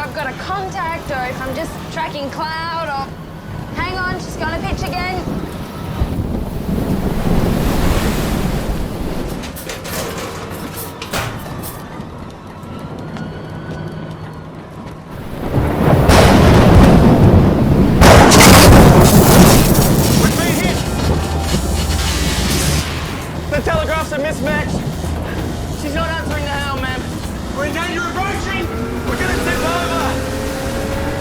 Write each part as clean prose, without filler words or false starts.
I've got a contact or if I'm just tracking cloud or... Hang on, just gonna pitch again. We've been hit! The telegraphs are mismatched. She's not answering the helm, ma'am. We're in danger of broaching! We're gonna tip over!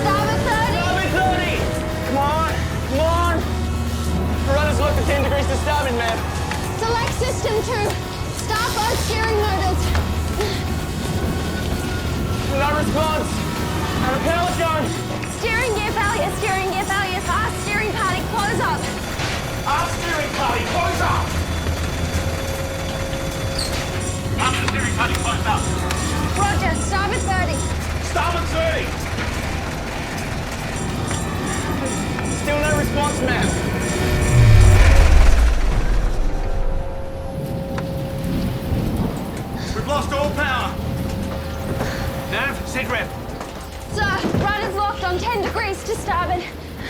Starboard 30! Starboard 30! Come on, come on! The rudder's locked at 10 degrees to starboard, ma'am. Select system 2. Start both steering motors. No response. And the power's going. Steering gear failure, fast steering party, close up. Our steering party, close up! After steering party closed up. Roger, starboard 30. Starboard 30! Still no response, ma'am. We've lost all power. Nav, sit rep. Sir, rudder's locked on 10 degrees to starboard.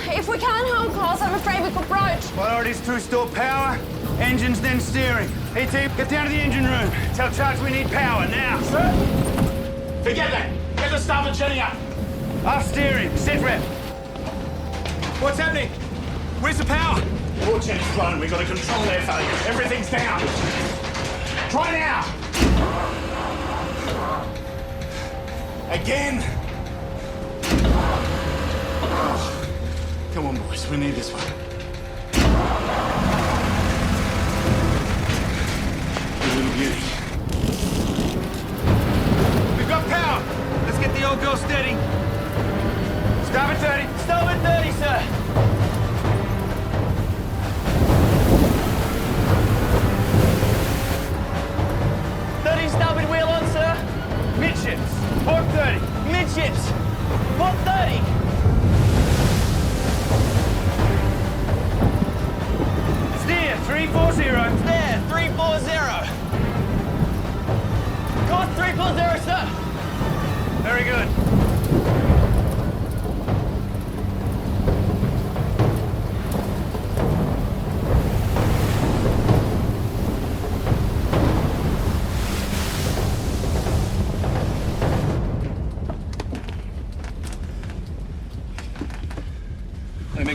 If we can't hold course, I'm afraid we could broach. Priorities to restore power, engines, then steering. ET, get down to the engine room. Tell Charge we need power now. Sir? Forget that. Get the starboard jetting up. Off steering, sit rep. What's happening? Where's the power? All jets blown. We've got to control their failure. Everything's down. Try now. Again. Come on, boys. We need this one. You little beauty. We've got power. Let's get the old girl steady. Starboard 30. Starboard 30, sir. Starboard wheel on, sir. Midships. Port 30. Midships. Port 30. Steer 340. There, 340. Course 340, sir. Very good.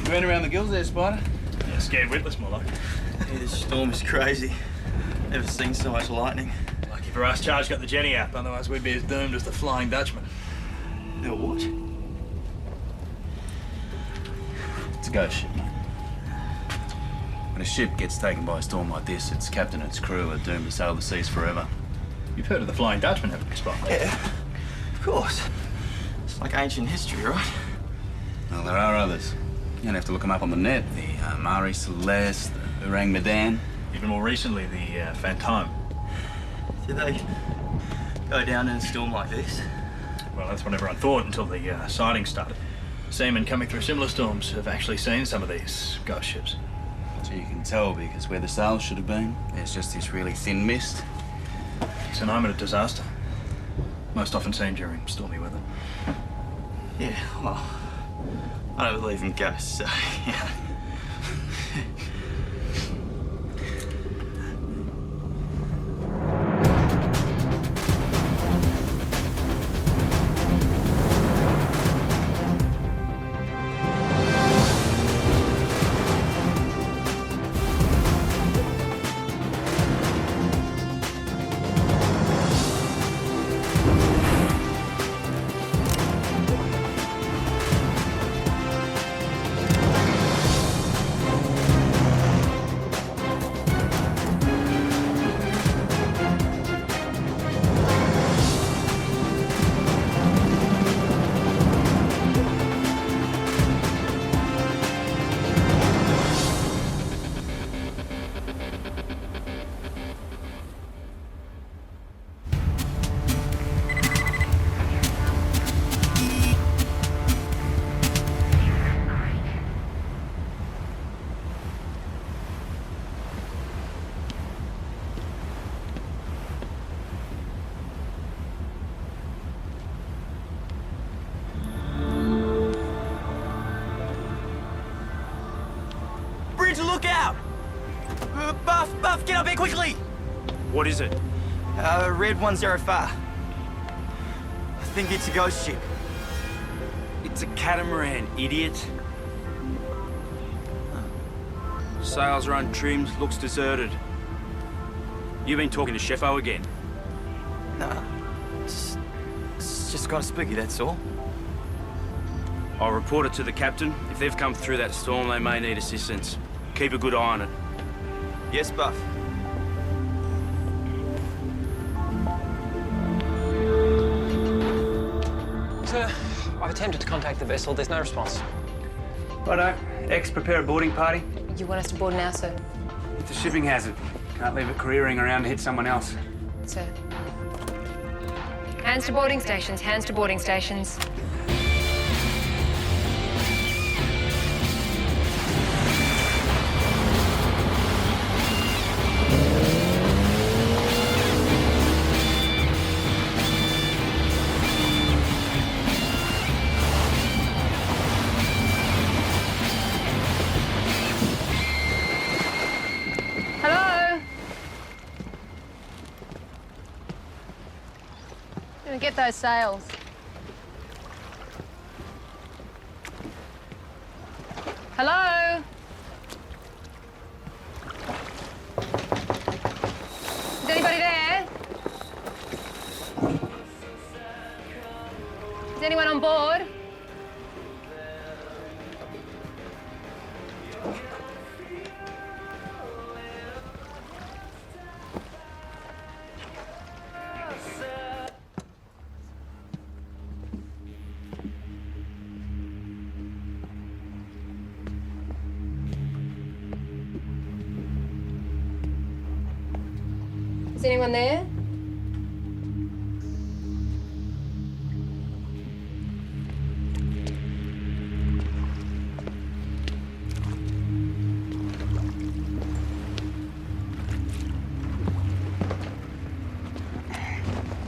Burn around the gills there, Spider. Yeah, scared witless, more like. Yeah, this storm is crazy. Never seen so much lightning. Lucky for us, Charge got the jetty up. Otherwise, we'd be as doomed as the Flying Dutchman. The what? It's a ghost ship, mate. When a ship gets taken by a storm like this, its captain and its crew are doomed to sail the seas forever. You've heard of the Flying Dutchman, haven't you, Spot? Yeah, of course. It's like ancient history, right? Well, there are others. You don't have to look them up on the net. The Marie Celeste, the Orang Medan. Even more recently, the Fantôme. Did they go down in a storm like this? Well, that's what everyone thought until the sightings started. Seamen coming through similar storms have actually seen some of these ghost ships. So you can tell because where the sails should have been, there's just this really thin mist. It's an omen of disaster. Most often seen during stormy weather. Yeah, well, I don't believe in ghosts, so yeah. Angel, look out! Buff, get up here quickly! What is it? Red 105. I think it's a ghost ship. It's a catamaran, idiot. Sails are untrimmed, looks deserted. You've been talking to Sheffo again? Nah, it's just kind of spooky, that's all. I'll report it to the captain. If they've come through that storm, they may need assistance. Keep a good eye on it. Yes, Buff. Sir, I've attempted to contact the vessel. There's no response. Righto. X, prepare a boarding party. You want us to board now, sir? It's a shipping hazard. Can't leave it careering around to hit someone else. Sir. Hands to boarding stations, hands to boarding stations. Hello? Gonna get those sails. Hello? Is anybody there? Is anyone on board? Is anyone there?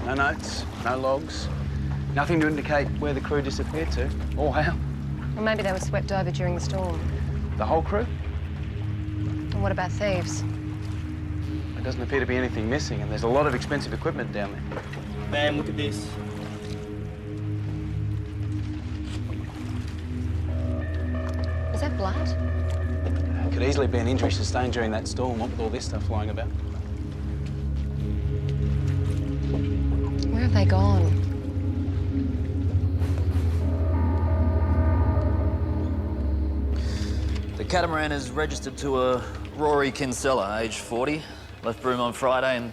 No notes, no logs. Nothing to indicate where the crew disappeared to, or how. Or maybe they were swept over during the storm. The whole crew? And what about thieves? There doesn't appear to be anything missing, and there's a lot of expensive equipment down there. Man, look at this. Is that blood? It could easily be an injury sustained during that storm, what with all this stuff flying about. Where have they gone? The catamaran is registered to a Rory Kinsella, age 40. Left Broome on Friday and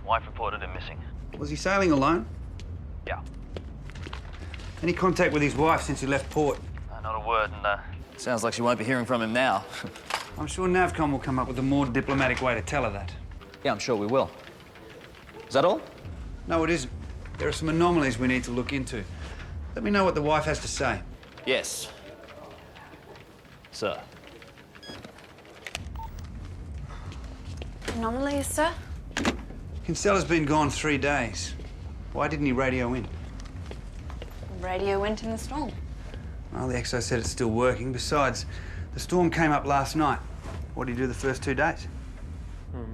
wife reported him missing. Was he sailing alone? Yeah. Any contact with his wife since he left port? Not a word, and sounds like she won't be hearing from him now. I'm sure Navcom will come up with a more diplomatic way to tell her that. Yeah, I'm sure we will. Is that all? No, it isn't. There are some anomalies we need to look into. Let me know what the wife has to say. Yes. Sir. Anomalies, sir? Kinsella's been gone 3 days. Why didn't he radio in? Radio went in the storm. Well, the XO said it's still working. Besides, the storm came up last night. What did he do the first 2 days?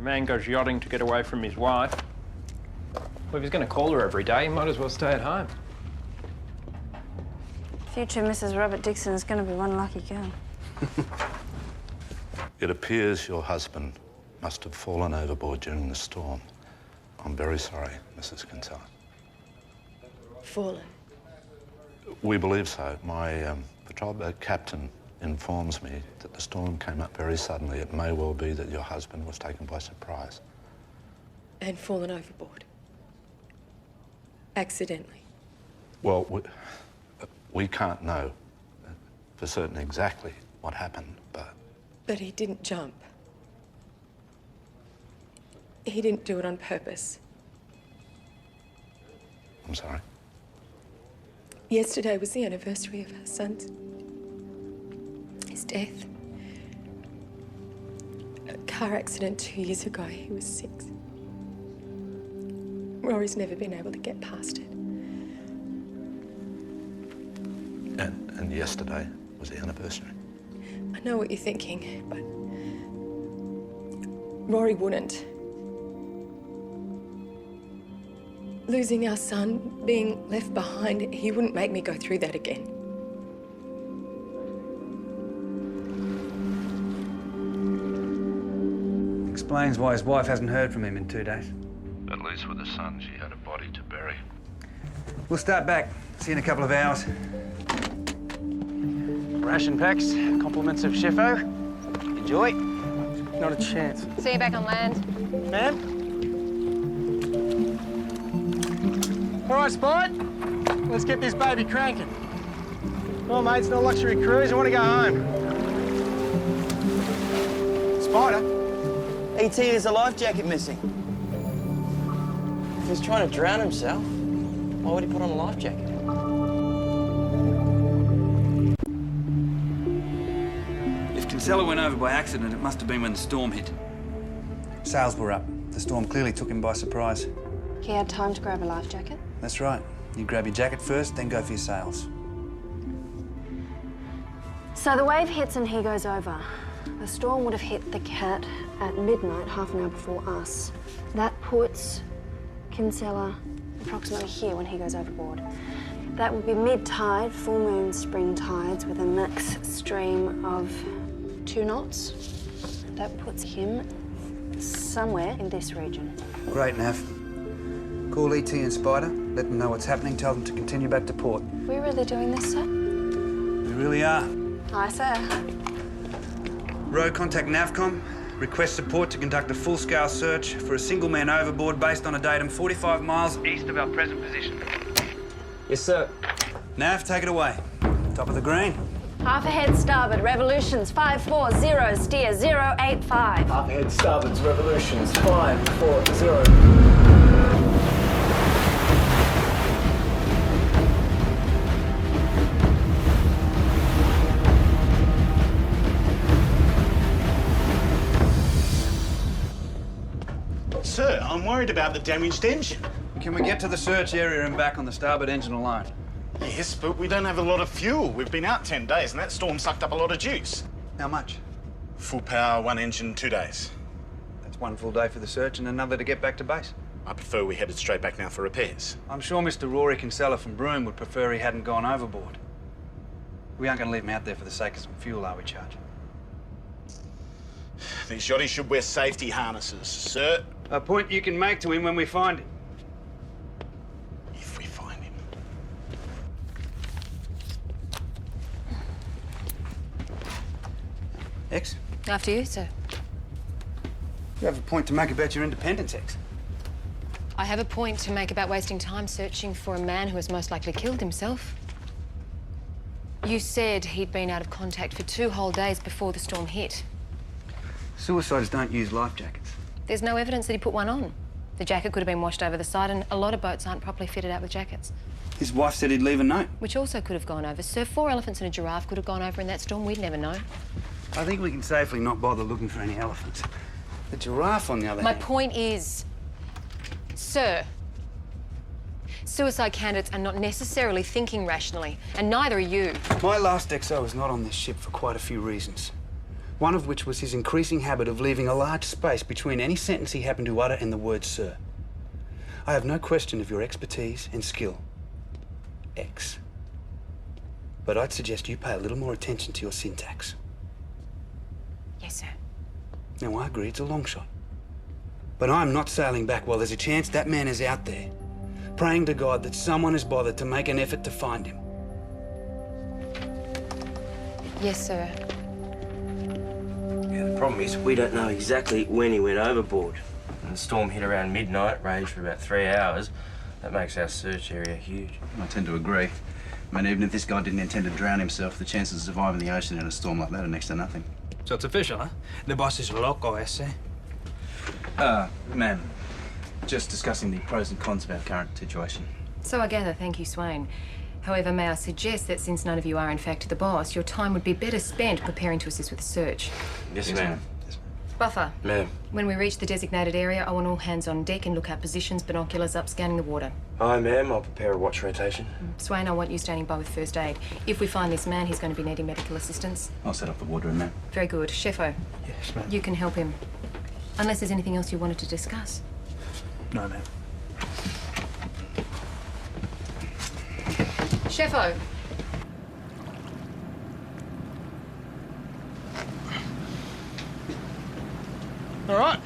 Man goes yachting to get away from his wife. Well, if he's going to call her every day, he might as well stay at home. Future Mrs. Robert Dixon is going to be one lucky girl. It appears your husband must have fallen overboard during the storm. I'm very sorry, Mrs. Kinsella. Fallen? We believe so. My patrol boat captain informs me that the storm came up very suddenly. It may well be that your husband was taken by surprise. And fallen overboard? Accidentally? Well, we can't know for certain exactly what happened, but... But he didn't jump. He didn't do it on purpose. I'm sorry? Yesterday was the anniversary of our son's... his death. A car accident 2 years ago. He was 6. Rory's never been able to get past it. And yesterday was the anniversary? I know what you're thinking, but Rory wouldn't. Losing our son, being left behind, he wouldn't make me go through that again. Explains why his wife hasn't heard from him in 2 days. At least with the son, she had a body to bury. We'll start back. See you in a couple of hours. Ration packs, compliments of Chefo. Enjoy. Not a chance. See you back on land. Ma'am? All right, Spot. Let's get this baby cranking. Come on, mate, it's not a luxury cruise. I want to go home. Spider? ET, there's a life jacket missing. If he's trying to drown himself, why would he put on a life jacket? If Kinsella went over by accident, it must have been when the storm hit. Sails were up. The storm clearly took him by surprise. He had time to grab a life jacket. That's right. You grab your jacket first, then go for your sails. So the wave hits and he goes over. The storm would have hit the cat at midnight, half an hour before us. That puts Kinsella approximately here when he goes overboard. That would be mid-tide, full moon spring tides with a max stream of 2 knots. That puts him somewhere in this region. Great, Nav. Call ET and Spider. Let them know what's happening. Tell them to continue back to port. Are we really doing this, sir? We really are. Aye, sir. Row, contact Navcom. Request support to conduct a full-scale search for a single man overboard based on a datum 45 miles east of our present position. Yes, sir. Nav, take it away. Top of the green. Half ahead starboard, revolutions 540, steer 085. Half ahead starboard's revolutions, 540. Sir, I'm worried about the damaged engine. Can we get to the search area and back on the starboard engine alone? Yes, but we don't have a lot of fuel. We've been out 10 days and that storm sucked up a lot of juice. How much? Full power, 1 engine, 2 days. That's 1 full day for the search and another to get back to base. I prefer we headed straight back now for repairs. I'm sure Mr. Rory Kinsella from Broome would prefer he hadn't gone overboard. We aren't going to leave him out there for the sake of some fuel, are we, Charge? These yachties should wear safety harnesses, sir. A point you can make to him when we find him. If we find him. X, After you, sir. you have a point to make about your independence, X. I have a point to make about wasting time searching for a man who has most likely killed himself. You said he'd been out of contact for 2 whole days before the storm hit. Suicides don't use life jackets. There's no evidence that he put one on. The jacket could have been washed over the side, and a lot of boats aren't properly fitted out with jackets. His wife said he'd leave a note. Which also could have gone over. Sir, 4 elephants and a giraffe could have gone over in that storm. We'd never know. I think we can safely not bother looking for any elephants. The giraffe, on the other My hand... point is, sir, suicide candidates are not necessarily thinking rationally, and neither are you. My last XO was not on this ship for quite a few reasons. One of which was his increasing habit of leaving a large space between any sentence he happened to utter and the word sir. I have no question of your expertise and skill, X. But I'd suggest you pay a little more attention to your syntax. Yes, sir. Now, I agree it's a long shot. But I'm not sailing back while there's a chance that man is out there, praying to God that someone has bothered to make an effort to find him. Yes, sir. Yeah, the problem is we don't know exactly when he went overboard. And the storm hit around midnight, raged for about 3 hours. That makes our search area huge. I tend to agree. I mean, even if this guy didn't intend to drown himself, the chances of surviving the ocean in a storm like that are next to nothing. So it's official, huh? The boss is loco, ese. Ma'am, just discussing the pros and cons of our current situation. So I gather, thank you, Swain. However, may I suggest that since none of you are in fact the boss, your time would be better spent preparing to assist with the search. Yes, ma'am. Yes, ma'am. Buffer. Ma'am. When we reach the designated area, I want all hands on deck and look out positions, binoculars up, scanning the water. Aye, ma'am. I'll prepare a watch rotation. Swain, I want you standing by with first aid. If we find this man, he's going to be needing medical assistance. I'll set up the wardroom, ma'am. Very good. Sheffo. Yes, ma'am. You can help him. Unless there's anything else you wanted to discuss. No, ma'am. Sheffo. All right.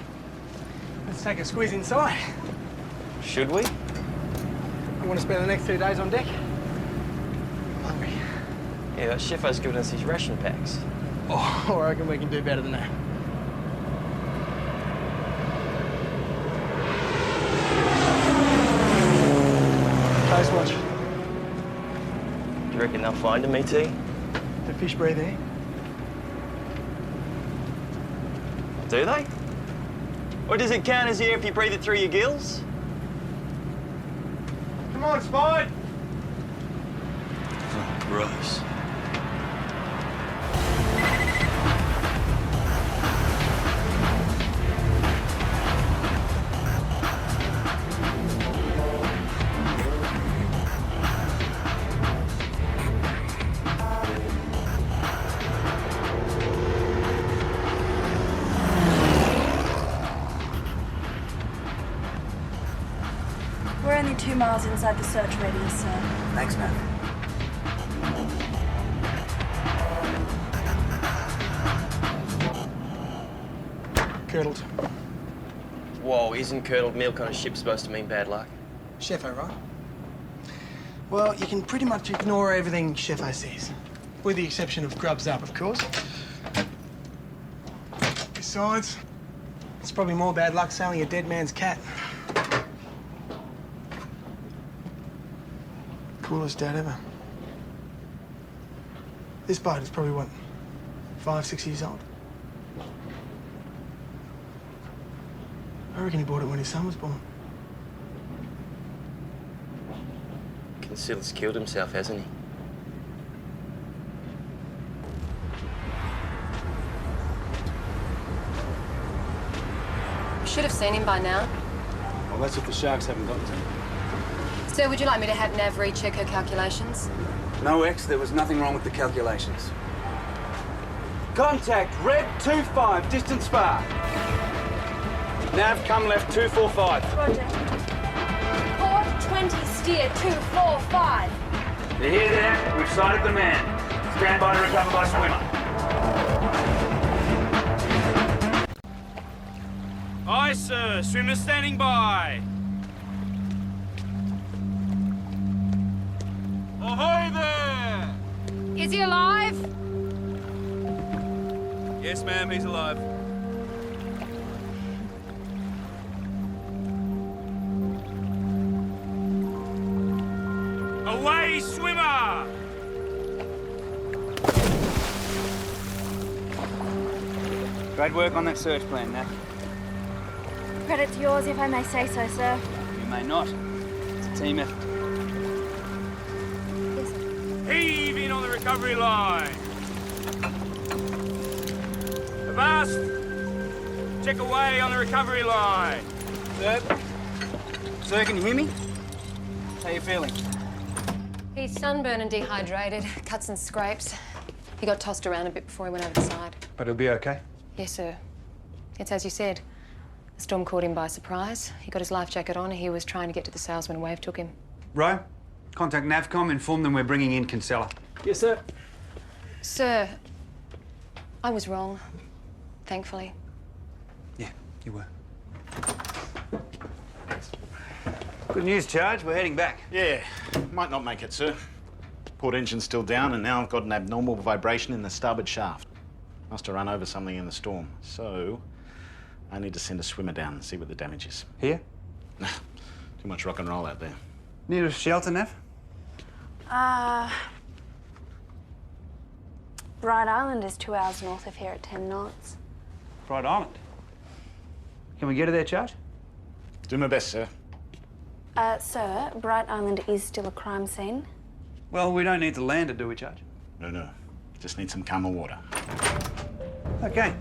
Let's take a squeeze inside. Should we? I want to spend the next 2 days on deck. I'm hungry. Yeah, that Sheffo's given us his ration packs. Oh, I reckon we can do better than that. Close watch. Do you reckon they'll find him, E.T.? The fish breathe air. Do they? Or does it count as air if you breathe it through your gills? Come on, Spide. Oh, gross. We're only 2 miles inside the search radius, sir. Thanks, ma'am. Curdled. Whoa, isn't curdled milk on a ship supposed to mean bad luck? Sheffo, right? Well, you can pretty much ignore everything Sheffo says. With the exception of grubs up, of course. Besides, it's probably more bad luck sailing a dead man's cat. Coolest dad ever. This boat is probably, what, 5, 6 years old? I reckon he bought it when his son was born. Consilla's killed himself, hasn't he? You should have seen him by now. Well, that's if the sharks haven't gotten to him. Sir, would you like me to have Nav recheck her calculations? No, X, there was nothing wrong with the calculations. Contact, Red 25, distance far. Nav, come left 245. Roger. Port 20, steer 245. You hear that? We've sighted the man. Stand by to recover by swimmer. Aye, sir. Swimmer standing by. Ahoy there! Is he alive? Yes, ma'am, he's alive. Away, swimmer! Great work on that search plan, Nav. Credit's yours, if I may say so, sir. You may not. It's a team effort. Heave in on the recovery line. Avast! Check away on the recovery line. Sir, can you hear me? How you feeling? He's sunburned and dehydrated, cuts and scrapes. He got tossed around a bit before he went over the side. But he'll be okay. Yes, sir. It's as you said. The storm caught him by surprise. He got his life jacket on and he was trying to get to the sails when a wave took him. Ro, contact Navcom, inform them we're bringing in Kinsella. Yes, sir. Sir, I was wrong, thankfully. Yeah, you were. Good news, Charge. We're heading back. Yeah, might not make it, sir. Port engine's still down, and now I've got an abnormal vibration in the starboard shaft. Must have run over something in the storm. So, I need to send a swimmer down and see what the damage is. Here? Too much rock and roll out there. Nearest shelter, Nav? Bright Island is 2 hours north of here at 10 knots. Bright Island. Can we get her there, Charge? Do my best, sir. Sir, Bright Island is still a crime scene. Well, we don't need to land it, do we, Charge? No. Just need some calmer water. Okay.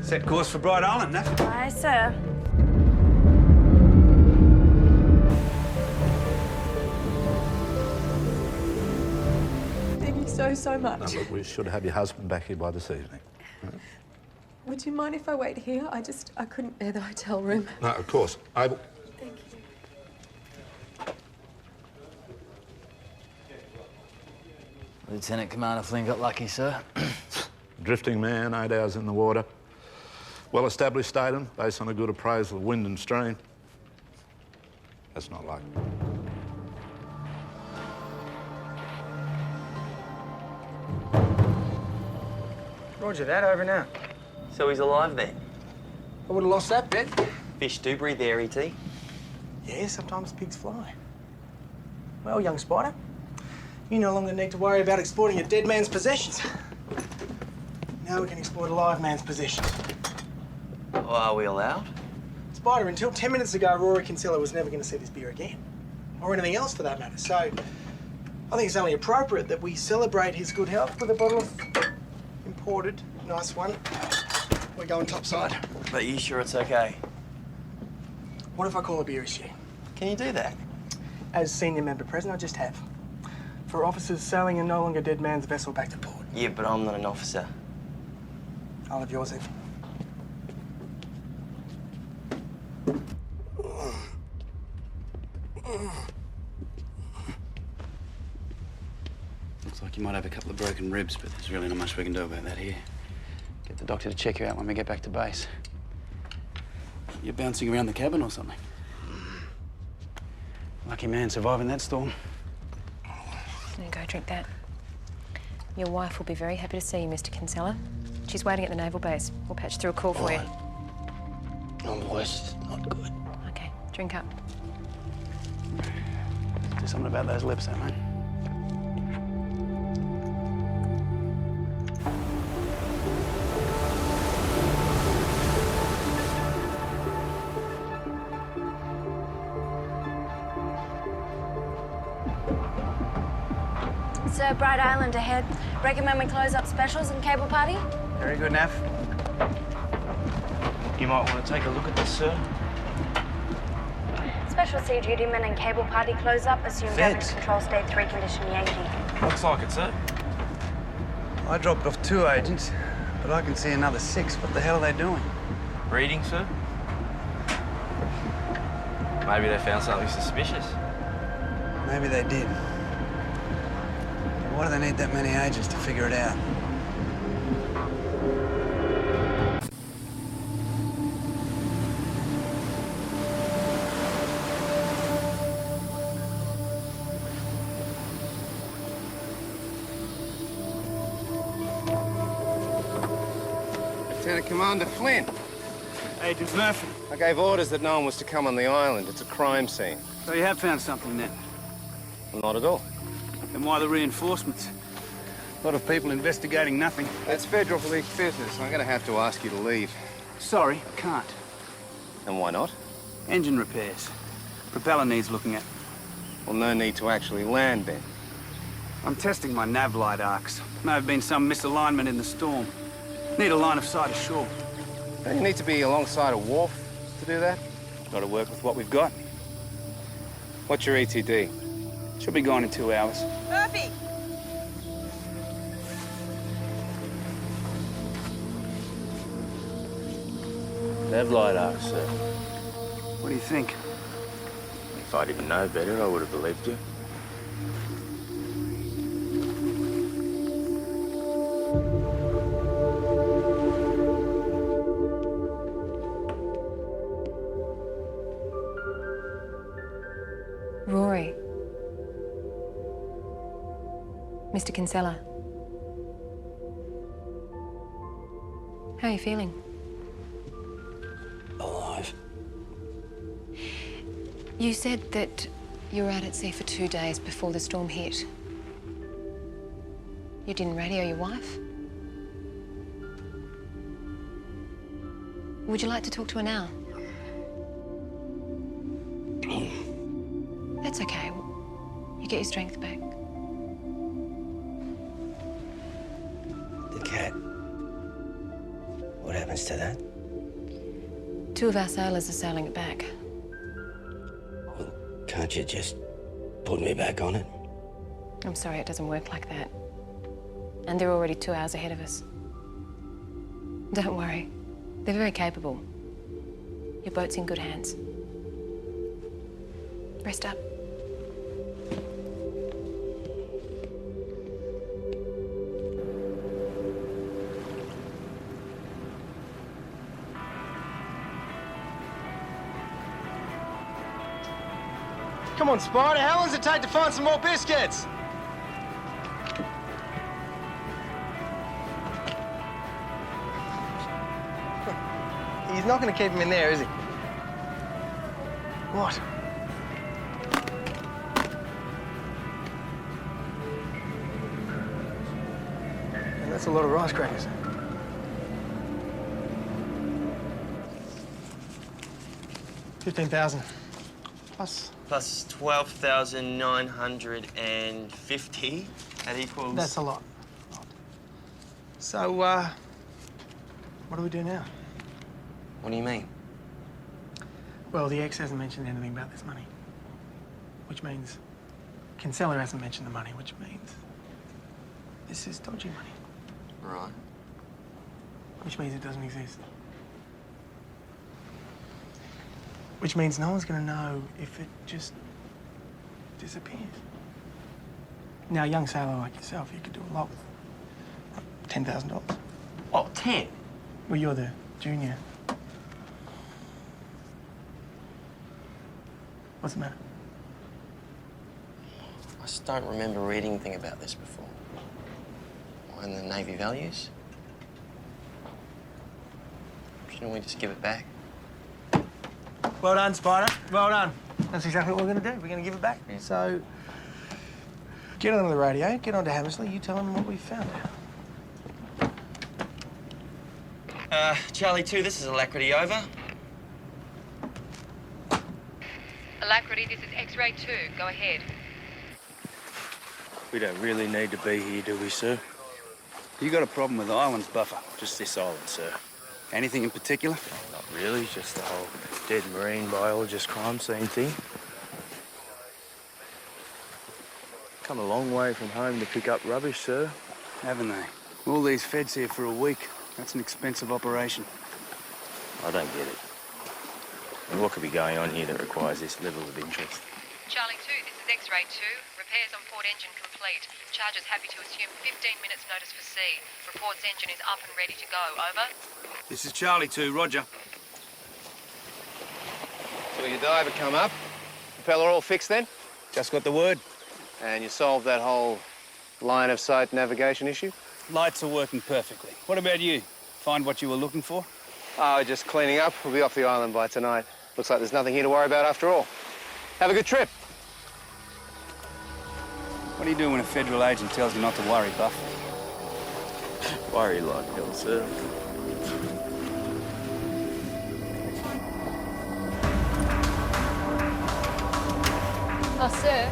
Set course for Bright Island, Naff. Aye, sir. Thank you so much. No, but we should have your husband back here by this evening. Would you mind if I wait here? I couldn't bear the hotel room. No, of course. I will. Thank you. Lieutenant Commander Flynn got lucky, sir. Drifting man, 8 hours in the water. Well-established datum, based on a good appraisal of wind and stream. That's not luck. Roger that, over now. So he's alive then? I would have lost that bet. Fish do breathe air, E.T. Yeah, sometimes pigs fly. Well, young Spider, you no longer need to worry about exploiting a dead man's possessions. Now we can exploit a live man's possessions. Well, are we allowed? Spider, until 10 minutes ago, Rory Kinsella was never going to see this beer again. Or anything else for that matter. So, I think it's only appropriate that we celebrate his good health with a bottle of imported, nice one. We're going topside. But you sure it's okay? What if I call a beer issue? Can you do that? As senior member present, I just have. For officers sailing a no longer dead man's vessel back to port. Yeah, but I'm not an officer. I'll have yours then. Looks like you might have a couple of broken ribs, but there's really not much we can do about that here. Get the doctor to check you out when we get back to base. You're bouncing around the cabin or something? Lucky man surviving that storm. There you go, drink that. Your wife will be very happy to see you, Mr. Kinsella. She's waiting at the naval base. We'll patch through a call for you. My voice is not good. Okay, drink up. Do something about those lips, eh, mate? Sir, Bright Island ahead. Recommend we close up specials and cable party? Very good, Naff. You might want to take a look at this, sir. Special sea duty men and cable party close up. Assume damage Feds. control state 3 condition Yankee. Looks like it, sir. I dropped off 2 agents, but I can see another 6. What the hell are they doing? Reading, sir? Maybe they found something suspicious. Maybe they did. Why do they need that many agents to figure it out? Lieutenant Commander Flynn. Agent Murphy. I gave orders that no one was to come on the island. It's a crime scene. So you have found something then? Well, not at all. Then why the reinforcements? A lot of people investigating nothing. That's federal police business. I'm going to have to ask you to leave. Sorry, can't. And why not? Engine repairs. Propeller needs looking at. Well, no need to actually land then. I'm testing my nav light arcs. May have been some misalignment in the storm. Need a line of sight ashore. Don't you need to be alongside a wharf to do that? Got to work with what we've got. What's your ETD? Should be gone in 2 hours. Murphy! Nav light arc, sir. What do you think? If I didn't know better, I would have believed you. Rory. Mr. Kinsella. How are you feeling? Alive. You said that you were out at sea for 2 days before the storm hit. You didn't radio your wife? Would you like to talk to her now? That's okay. You get your strength back. The cat. What happened? happens to that? 2 of our sailors are sailing it back. Can't you just put me back on it? I'm sorry, it doesn't work like that. And they're already 2 hours ahead of us. Don't worry. They're very capable. Your boat's in good hands. Rest up. Come on, Spider. How long does it take to find some more biscuits? He's not going to keep him in there, is he? What? And that's a lot of rice crackers. $15,000 plus. Plus 12,950. That equals... That's a lot. So, what do we do now? What do you mean? Well, the ex hasn't mentioned anything about this money. Which means Kinsella hasn't mentioned the money, which means this is dodgy money. Right. Which means it doesn't exist. Which means no one's going to know if it just disappears. Now, a young sailor like yourself, you could do a lot with $10,000. Oh, 10? Well, you're the junior. What's the matter? I just don't remember reading anything about this before. And the Navy values? Shouldn't we just give it back? Well done, Spider. Well done. That's exactly what we're going to do. We're going to give it back. Yeah. So, get onto the radio, get onto Hammersley, you tell them what we've found. Charlie 2, this is Alacrity, over. Alacrity, this is X-ray 2. Go ahead. We don't really need to be here, do we, sir? You got a problem with the island's buffer? Just this island, sir. Anything in particular? Not really, just the whole dead marine biologist crime scene thing. Come a long way from home to pick up rubbish, sir. Haven't they? All these feds here for a week. That's an expensive operation. I don't get it. And what could be going on here that requires this level of interest? Charlie 2, this is X-ray 2. Repairs on port engine complete. Charger's happy to assume 15 minutes notice for sea. Reports engine is up and ready to go. Over. This is Charlie 2, roger. So your diver come up, propeller all fixed then? Just got the word. And you solved that whole line of sight navigation issue? Lights are working perfectly. What about you? Find what you were looking for? Oh, just cleaning up. We'll be off the island by tonight. Looks like there's nothing here to worry about after all. Have a good trip. What do you do when a federal agent tells you not to worry, Buff? Worry like hell, sir. Oh, sir.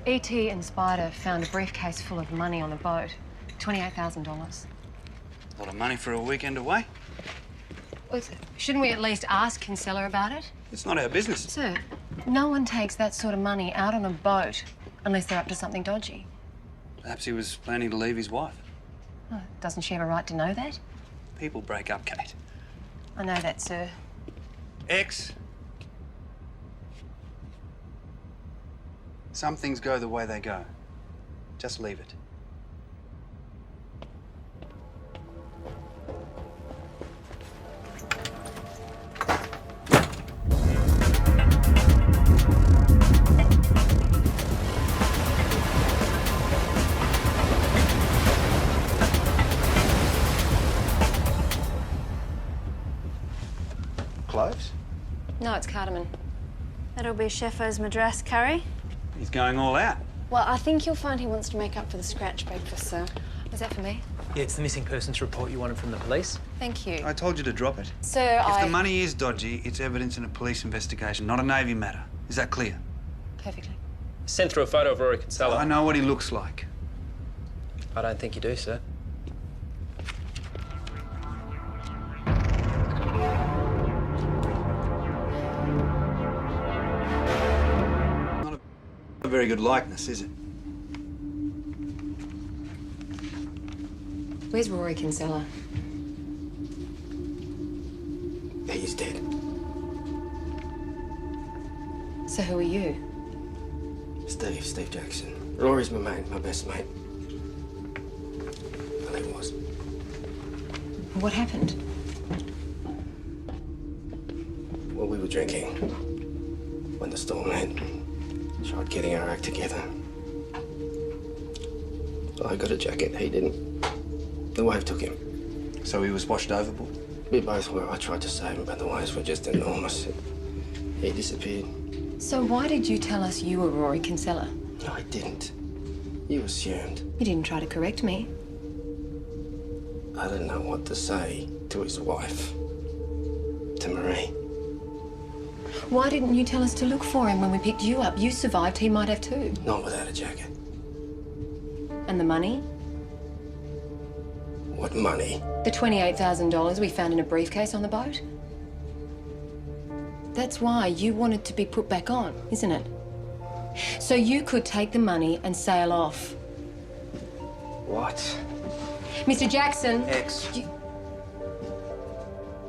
E.T. and Spider found a briefcase full of money on the boat. $28,000. A lot of money for a weekend away. Well, shouldn't we at least ask Kinsella about it? It's not our business. Sir, no one takes that sort of money out on a boat unless they're up to something dodgy. Perhaps he was planning to leave his wife. Oh, doesn't she have a right to know that? People break up, Kate. I know that, sir. X. Some things go the way they go. Just leave it. Cloves? No, it's cardamom. That'll be Chefo's Madras curry. He's going all out. Well, I think you'll find he wants to make up for the scratch breakfast, sir. Was that for me? Yeah, it's the missing persons report you wanted from the police. Thank you. I told you to drop it. Sir, If the money is dodgy, it's evidence in a police investigation, not a Navy matter. Is that clear? Perfectly. Sent through a photo of Rory Kinsella. I know what he looks like. I don't think you do, sir. very good likeness, is it? Where's Rory Kinsella? He's dead. So who are you? Steve Jackson. Rory's my mate, my best mate. Well, he was. What happened? Well, we were drinking when the storm hit. Tried getting our act together. I got a jacket, he didn't. The wave took him. So he was washed overboard? We both were. I tried to save him, but the waves were just enormous. He disappeared. So why did you tell us you were Rory Kinsella? No, I didn't. You assumed. You didn't try to correct me. I didn't know what to say to his wife, to Marie. Why didn't you tell us to look for him when we picked you up? You survived, he might have too. Not without a jacket. And the money? What money? The $28,000 we found in a briefcase on the boat? That's why you wanted to be put back on, isn't it? So you could take the money and sail off. What? Mr. Jackson. X.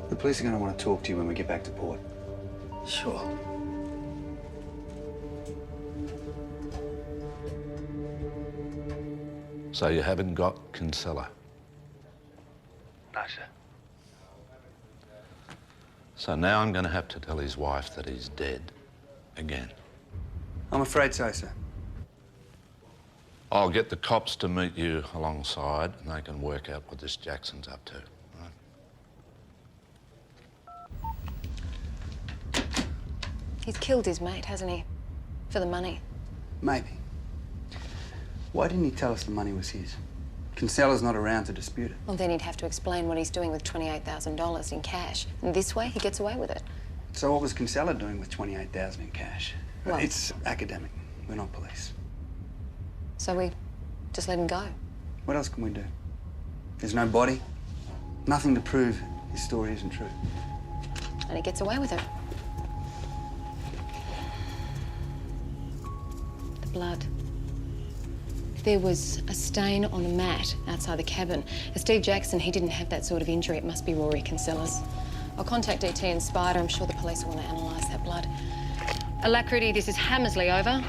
The police are going to want to talk to you when we get back to port. Sure. So you haven't got Kinsella? No, sir. So now I'm going to have to tell his wife that he's dead again. I'm afraid so, sir. I'll get the cops to meet you alongside and they can work out what this Jackson's up to. Right? He's killed his mate, hasn't he? For the money. Maybe. Why didn't he tell us the money was his? Kinsella's not around to dispute it. Well, then he'd have to explain what he's doing with $28,000 in cash. And this way, he gets away with it. So what was Kinsella doing with $28,000 in cash? Well, it's academic. We're not police. So we just let him go. What else can we do? There's no body. Nothing to prove his story isn't true. And he gets away with it. The blood. There was a stain on the mat outside the cabin. As Steve Jackson, he didn't have that sort of injury. It must be Rory Kinsella's. I'll contact DT and Spider. I'm sure the police will want to analyse that blood. Alacrity, this is Hammersley, over.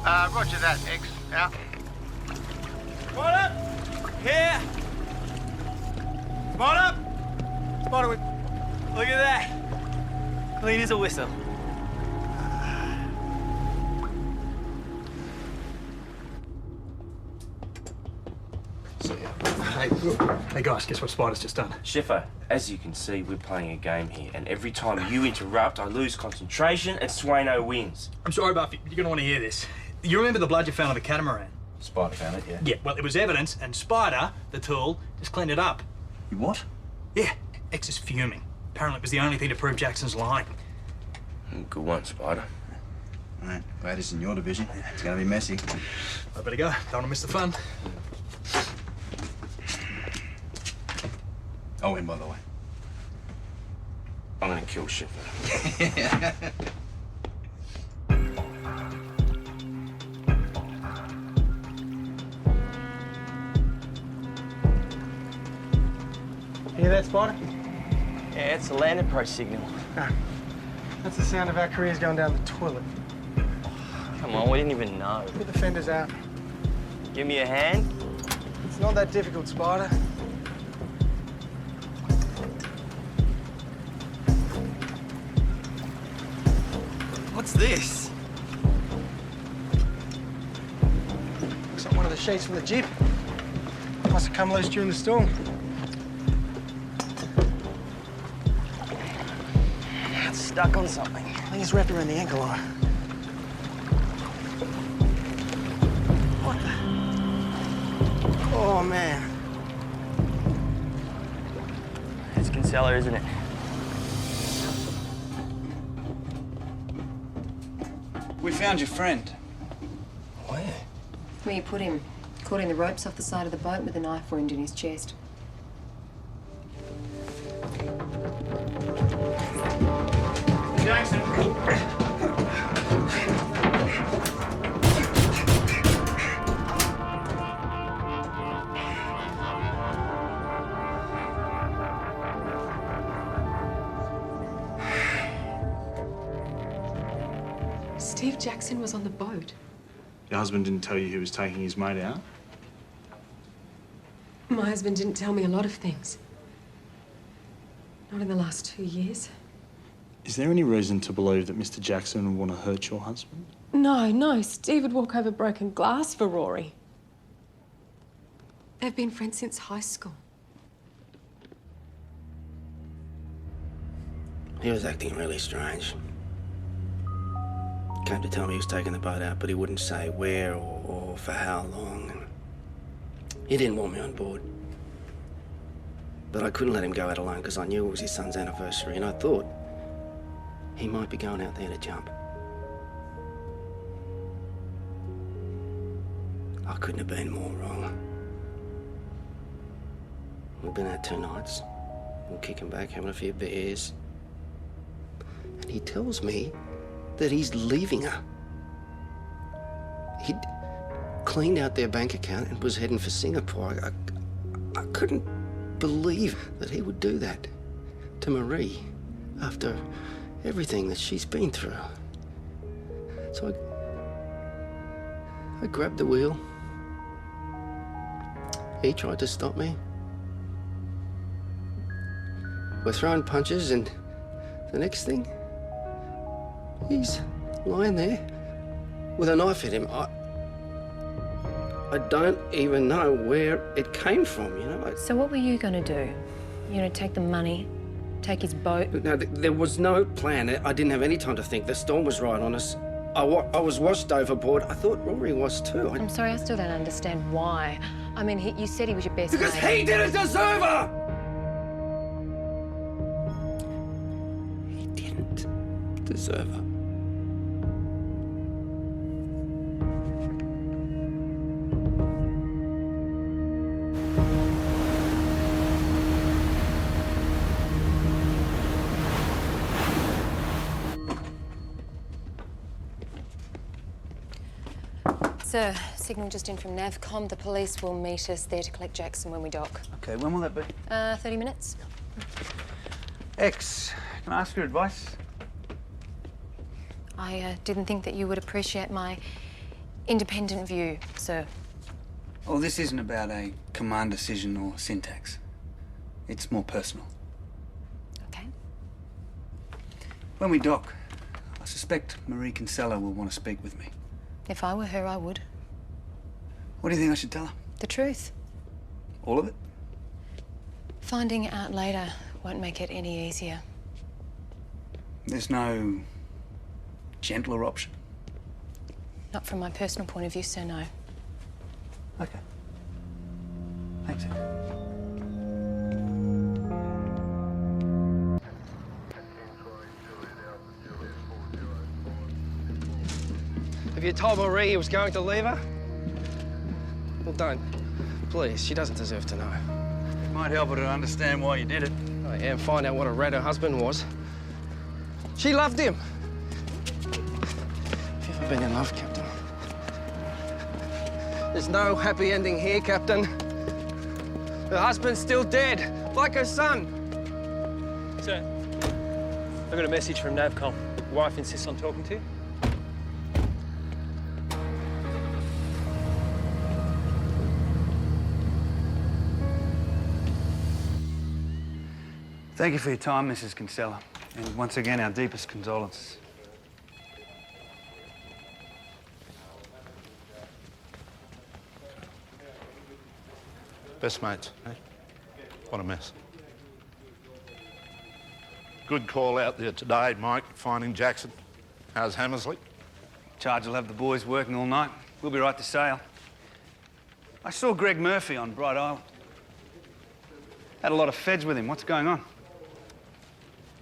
Roger that, X. Out. Spider! Here! Spider! Spider, look at that. Clean as a whistle. Hey guys, guess what Spider's just done? Schiffer, as you can see, we're playing a game here, and every time you interrupt, I lose concentration and Swayno wins. I'm sorry, Buffy, you're gonna want to hear this. You remember the blood you found on the catamaran? Spider found it, yeah. Yeah, well, it was evidence, and Spider, the tool, just cleaned it up. You what? Yeah, X is fuming. Apparently it was the only thing to prove Jackson's lying. Good one, Spider. All right, glad it's in your division. It's gonna be messy. I better go. Don't want to miss the fun. I'll win, by the way. I'm gonna kill Schiffer. Hear that, Spider? Yeah, it's a landing pro signal. That's the sound of our careers going down the toilet. Come on, we didn't even know. Put the fenders out. Give me a hand. It's not that difficult, Spider. What's this? Looks like one of the sheets from the Jeep. Must have come loose during the storm. It's stuck on something. I think it's wrapped around the ankle line. What the? Oh, man. It's Kinsella, isn't it? We found your friend. Where? Where you put him. Caught in the ropes off the side of the boat with a knife wound in his chest. Jackson. Steve Jackson was on the boat. Your husband didn't tell you he was taking his mate out? My husband didn't tell me a lot of things. Not in the last 2 years. Is there any reason to believe that Mr. Jackson would want to hurt your husband? No. Steve would walk over broken glass for Rory. They've been friends since high school. He was acting really strange. Came to tell me he was taking the boat out, but he wouldn't say where or for how long. And he didn't want me on board. But I couldn't let him go out alone because I knew it was his son's anniversary, and I thought he might be going out there to jump. I couldn't have been more wrong. We've been out 2 nights. We're kicking back, having a few beers. And he tells me that he's leaving her. He'd cleaned out their bank account and was heading for Singapore. I couldn't believe that he would do that to Marie after everything that she's been through. So I grabbed the wheel. He tried to stop me. We're throwing punches, and the next thing, he's lying there with a knife at him. I don't even know where it came from, you know. So what were you going to do? You know, take the money, take his boat? No, there was no plan. I didn't have any time to think. The storm was right on us. I was washed overboard. I thought Rory was too. I'm sorry, I still don't understand why. I mean, you said he was your best mate. Because he didn't deserve her! He didn't deserve her. Sir, signal just in from Navcom. The police will meet us there to collect Jackson when we dock. Okay, when will that be? 30 minutes. X, can I ask your advice? I didn't think that you would appreciate my independent view, sir. Well, this isn't about a command decision or syntax. It's more personal. Okay. When we dock, I suspect Marie Kinsella will want to speak with me. If I were her, I would. What do you think I should tell her? The truth. All of it? Finding out later won't make it any easier. There's no gentler option? Not from my personal point of view, sir, no. Okay. Thanks, Ed. Have you told Marie he was going to leave her? Well, don't. Please, she doesn't deserve to know. It might help her to understand why you did it. Oh, yeah, and find out what a rat her husband was. She loved him. Have you ever been in love, Captain? There's no happy ending here, Captain. Her husband's still dead, like her son. Sir, I got a message from Navcom. Your wife insists on talking to you. Thank you for your time, Mrs. Kinsella. And once again, our deepest condolences. Best mates, eh? What a mess. Good call out there today, Mike, finding Jackson. How's Hammersley? Charge will have the boys working all night. We'll be right to sail. I saw Greg Murphy on Bright Island. Had a lot of feds with him. What's going on?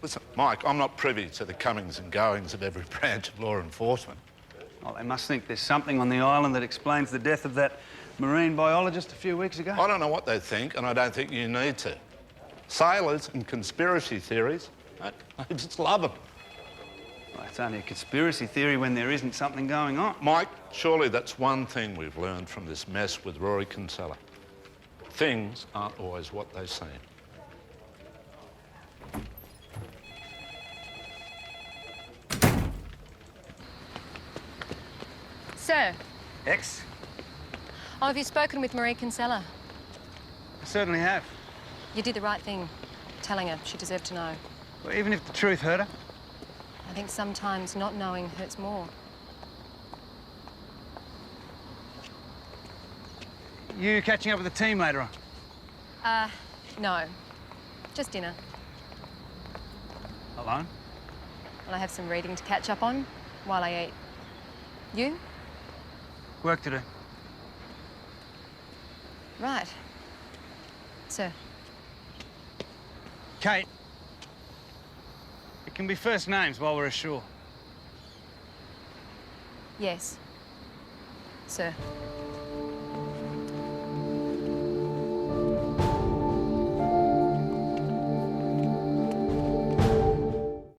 Listen, Mike, I'm not privy to the comings and goings of every branch of law enforcement. Well, they must think there's something on the island that explains the death of that marine biologist a few weeks ago. I don't know what they think, and I don't think you need to. Sailors and conspiracy theories, they just love them. Well, it's only a conspiracy theory when there isn't something going on. Mike, surely that's one thing we've learned from this mess with Rory Kinsella. Things aren't always what they seem. Sir. Ex? Oh, have you spoken with Marie Kinsella? I certainly have. You did the right thing, telling her. She deserved to know. Well, even if the truth hurt her? I think sometimes not knowing hurts more. You catching up with the team later on? No. Just dinner. Alone? Well, I have some reading to catch up on while I eat. You? Work to do. Right. Sir. Kate. It can be first names while we're ashore. Yes. Sir.